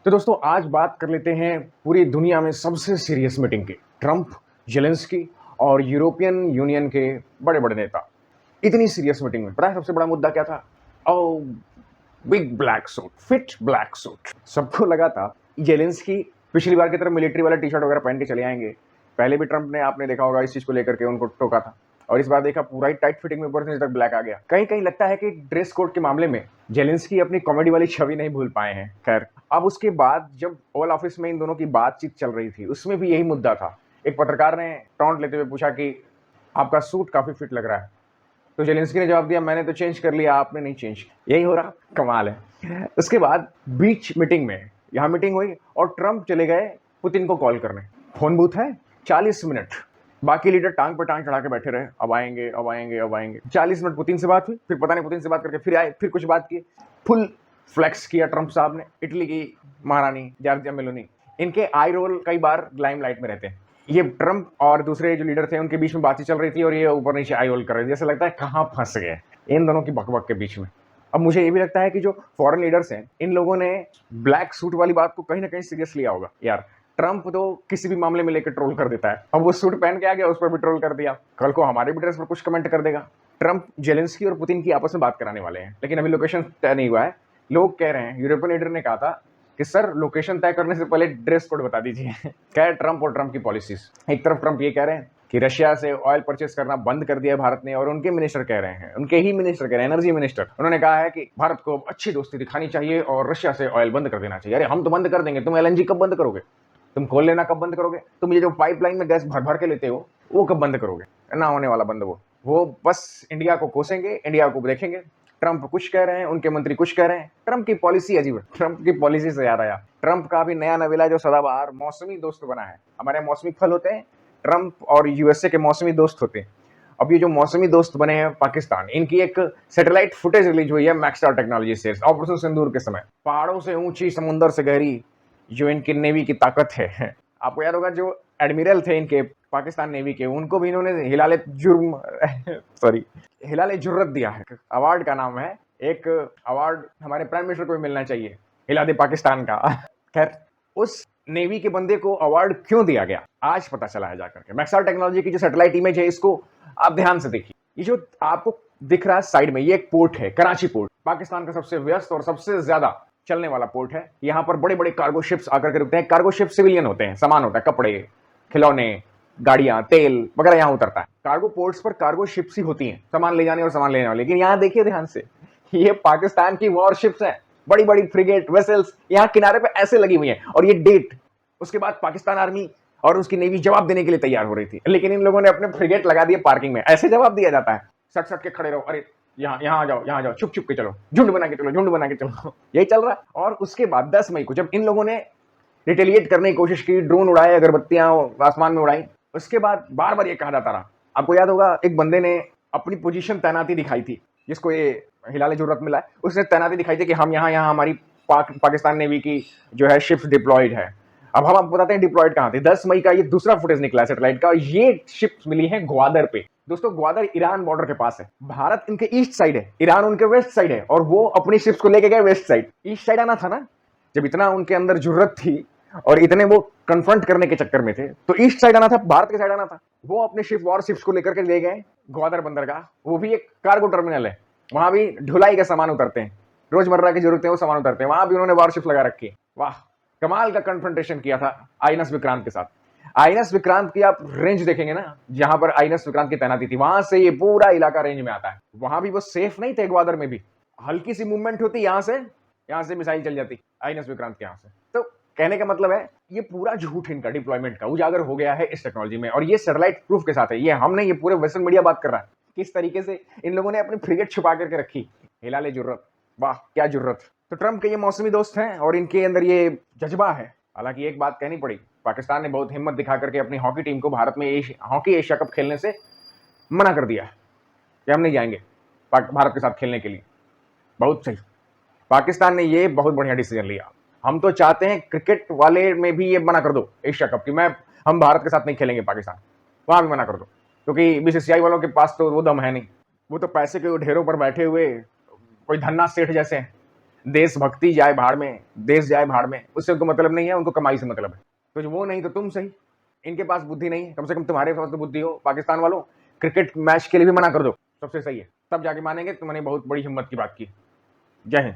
तो दोस्तों आज बात कर लेते हैं पूरी दुनिया में सबसे सीरियस मीटिंग की। ट्रंप, जेलेंस्की और यूरोपियन यूनियन के बड़े-बड़े नेता। इतनी सीरियस मीटिंग में पता है सबसे बड़ा मुद्दा क्या था? Oh! Big black suit, fit black suit. सबको लगा था जेलेंस्की पिछली बार की तरह मिलिट्री वाला टी-शर्ट वगैरह पहन के चले आएंगे। पहले भी ट्रंप ने आपने देखा होगा इस चीज़ को लेकर के उनको टोका था। और इस बार देखा पूरा ही टाइट फिटिंग में ऊपर से नीचे तक ब्लैक आ गया। कहीं-कहीं लगता है कि ड्रेस कोड के मामले में जेलेंस्की अपनी कॉमेडी वाली छवि नहीं भूल पाए हैं। खैर, अब उसके बाद जब ओवल ऑफिस में इन दोनों की बातचीत चल रही थी, उसमें भी यही मुद्दा था। एक पत्रकार ने टॉन्ट लेते हुए पूछा कि आपका सूट काफ़ी फिट लग रहा है। तो जेलेंस्की ने जवाब दिया, मैंने तो चेंज कर लिया, आपने नहीं चेंज किया। यही हो रहा, कमाल है। उसके बाद बीच मीटिंग में यहाँ मीटिंग हुई और ट्रंप चले गए पुतिन को कॉल करने। फोन बूथ है, 40 मिनट। बाकी लीडर टांग पर टांग चढ़ा के बैठे रहे, अब आएंगे अब आएंगे अब आएंगे। 40 मिनट पुतिन से बात हुई, फिर पता नहीं पुतिन से बात करके फिर आए, फिर कुछ बात की। फुल फ्लेक्स किया ट्रंप साहब ने। इटली की महारानी जॉर्जिया मेलोनी, इनके आई रोल कई बार लाइमलाइट में रहते हैं। ये ट्रंप और दूसरे जो लीडर थे उनके बीच में बातचीत चल रही थी और ये ऊपर नीचे आई रोल कर रहे थे। जैसे लगता है कहाँ फंस गए इन दोनों की बकबक के बीच में। अब मुझे ये भी लगता है कि जो फॉरेन लीडर्स हैं, इन लोगों ने ब्लैक सूट वाली बात को कहीं ना कहीं सीरियस लिया होगा। यार ट्रंप तो किसी भी मामले में लेकर ट्रोल कर देता है, अब वो सूट पहन के आ गया, उस पर भी ट्रोल कर दिया, कल को हमारे भी ड्रेस पर कुछ कमेंट कर देगा। ट्रंप जेलेंस्की और पुतिन की आपस में बात कराने वाले हैं, लेकिन अभी लोकेशन तय नहीं हुआ है। लोग कह रहे हैं, यूरोपियन लीडर ने कहा था कि सर लोकेशन तय करने से पहले ड्रेस कोड बता दीजिए। क्या है ट्रंप और ट्रंप की पॉलिसीज। एक तरफ ट्रंप ये कह रहे हैं कि रशिया से ऑयल परचेस करना बंद कर दिया भारत ने, और उनके मिनिस्टर कह रहे हैं, उनके ही मिनिस्टर कह रहे हैं, एनर्जी मिनिस्टर, उन्होंने कहा है कि भारत को अच्छी दोस्ती दिखानी चाहिए और रशिया से ऑयल बंद कर देना चाहिए। अरे हम तो बंद कर देंगे, तुम एलएनजी कब बंद करोगे? तुम खोल लेना कब बंद करोगे? तुम ये जो पाइपलाइन में गैस भर भर के लेते हो वो कब बंद करोगे? ना होने वाला बंद। वो बस इंडिया को कोसेंगे, इंडिया को देखेंगे। ट्रंप कुछ कह रहे हैं, उनके मंत्री कुछ कह रहे हैं। ट्रंप की पॉलिसी अजीब है। ट्रंप की पॉलिसी से याद आया, ट्रंप का भी नया नवेला जो सदाबहार मौसमी दोस्त बना है। हमारे मौसमी फल होते हैं, ट्रंप और यूएसए के मौसमी दोस्त होते हैं। अब ये जो मौसमी दोस्त बने हैं पाकिस्तान, इनकी एक सैटेलाइट फुटेज रिलीज हुई है मैक्सस्टार टेक्नोलॉजी से, ऑपरेशन सिंदूर के समय। पहाड़ों से ऊंची, समुंदर से गहरी, जो इनकी नेवी की ताकत है। आपको याद होगा जो एडमिरल थे इनके पाकिस्तान नेवी के, उनको भी इन्होंने हिलाले जुर्म सॉरी हिलाले जुर्रत दिया है। अवार्ड का नाम है, एक अवार्ड हमारे प्राइम मिनिस्टर को भी मिलना चाहिए, हिला दे पाकिस्तान का। खैर, उस नेवी के बंदे को अवार्ड क्यों दिया गया आज पता चला है जाकर के। मैक्सस्टार टेक्नोलॉजी की जो सैटेलाइट इमेज है, इसको आप ध्यान से देखिए। ये जो आपको दिख रहा है साइड में, ये एक पोर्ट है, कराची पोर्ट, पाकिस्तान का सबसे व्यस्त और सबसे ज्यादा चलने वाला पोर्ट है। यहाँ पर बड़े बड़े कार्गो शिप्स आकर के रुकते हैं। कार्गो शिप सिविलियन होते हैं, सामान होता है, कपड़े, खिलौने, गाड़ियां, तेल वगैरह यहाँ उतरता है। कार्गो पोर्ट्स पर कार्गो शिप्स ही होती हैं, सामान ले जाने और सामान लेने वाले। लेकिन यहाँ देखिए ध्यान से, ये पाकिस्तान की वॉर शिप्स हैं, बड़ी बड़ी फ्रिगेट वेसल्स यहाँ किनारे पे ऐसे लगी हुई हैं। और ये डेट, उसके बाद पाकिस्तान आर्मी और उसकी नेवी जवाब देने के लिए तैयार हो रही थी, लेकिन इन लोगों ने अपने फ्रिगेट लगा दिए पार्किंग में। ऐसे जवाब दिया जाता है, सट सट के खड़े रहो, अरे यहाँ आ जाओ, यहाँ आ जाओ, चुप चुप के चलो, झुंड बना के चलो, झुंड बना के चलो। यही चल रहा। और उसके बाद 10 मई को जब इन लोगों ने रिटेलिएट करने की कोशिश की, ड्रोन उड़ाए, अगरबत्तियां आसमान में उड़ाई, उसके बाद बार बार ये कहा जाता रहा। आपको याद होगा एक बंदे ने अपनी पोजीशन तैनाती दिखाई थी, जिसको ये हिलाले जुर्रत मिला है, उसने तैनाती दिखाई थी कि हम यहाँ हमारी पाकिस्तान नेवी की जो है शिप्स डिप्लॉयड है। अब हम आपको बताते हैं डिप्लॉयड कहाँ थे। 10 मई का ये दूसरा फुटेज निकला है सैटेलाइट का, और ये शिप्स मिली है ग्वादर पे। दोस्तों ग्वादर ईरान बॉर्डर के पास है, भारत इनके ईस्ट साइड है, ईरान उनके वेस्ट साइड है, और वो अपनी शिप्स को लेके गए वेस्ट साइड। ईस्ट साइड आना था ना, जब इतना उनके अंदर जुर्रत थी और इतने वो कन्फ्रंट करने के चक्कर में थे, तो ईस्ट साइड आना था, भारत के साइड आना था। वो अपने शिप, वॉर शिप्स को लेकर के ले गए ग्वादर बंदरगाह। वो भी एक कार्गो टर्मिनल है, वहां भी ढुलाई के सामान उतरते हैं, रोजमर्रा की जरूरतें वो सामान उतरते हैं, वहां भी उन्होंने वॉरशिप लगा रखी। वाह, कमाल का कन्फ्रंटेशन किया था आईएनएस विक्रांत के साथ। आईएनएस विक्रांत की आप रेंज देखेंगे ना, जहां पर आईएनएस विक्रांत की तैनाती थी, वहां से ये पूरा इलाका रेंज में आता है। वहां भी वो सेफ नहीं थे, ग्वादर में भी हल्की सी मूवमेंट होती, यहां से मिसाइल चल जाती आईएनएस विक्रांत के यहां से। तो कहने का मतलब है, ये पूरा झूठ इनका डिप्लॉयमेंट का उजागर हो गया है इस टेक्नोलॉजी में, और ये सैटेलाइट प्रूफ के साथ है। ये हम नहीं, ये पूरे वेस्टर्न मीडिया बात कर रहा है, किस तरीके से इन लोगों ने अपनी फ्रिगेट छुपा करके रखी। हिलाले जुर्रत, वाह क्या जुर्रत। तो ट्रंप के ये मौसमी दोस्त हैं और इनके अंदर ये जज्बा है। हालांकि एक बात कहनी पड़ी, पाकिस्तान ने बहुत हिम्मत दिखा करके अपनी हॉकी टीम को भारत में हॉकी एशिया कप खेलने से मना कर दिया कि हम नहीं जाएंगे भारत के साथ खेलने के लिए। बहुत सही, पाकिस्तान ने ये बहुत बढ़िया डिसीजन लिया। हम तो चाहते हैं क्रिकेट वाले में भी ये मना कर दो एशिया कप की, हम भारत के साथ नहीं खेलेंगे पाकिस्तान, वहां भी मना कर दो, क्योंकि बीसीसीआई वालों के पास तो वो दम है नहीं। वो तो पैसे के ढेरों पर बैठे हुए कोई धन्ना सेठ जैसे हैं, देशभक्ति जाए भाड़ में, देश जाए भाड़ में, उससे उनको मतलब नहीं है, उनको कमाई से मतलब है। तो वो नहीं तो तुम सही, इनके पास बुद्धि नहीं है, कम से कम तुम्हारे पास तो बुद्धि हो। पाकिस्तान वालों, क्रिकेट मैच के लिए भी मना कर दो, सबसे सही है, तब जाके मानेंगे तुमने बहुत बड़ी हिम्मत की बात की। जय हिंद।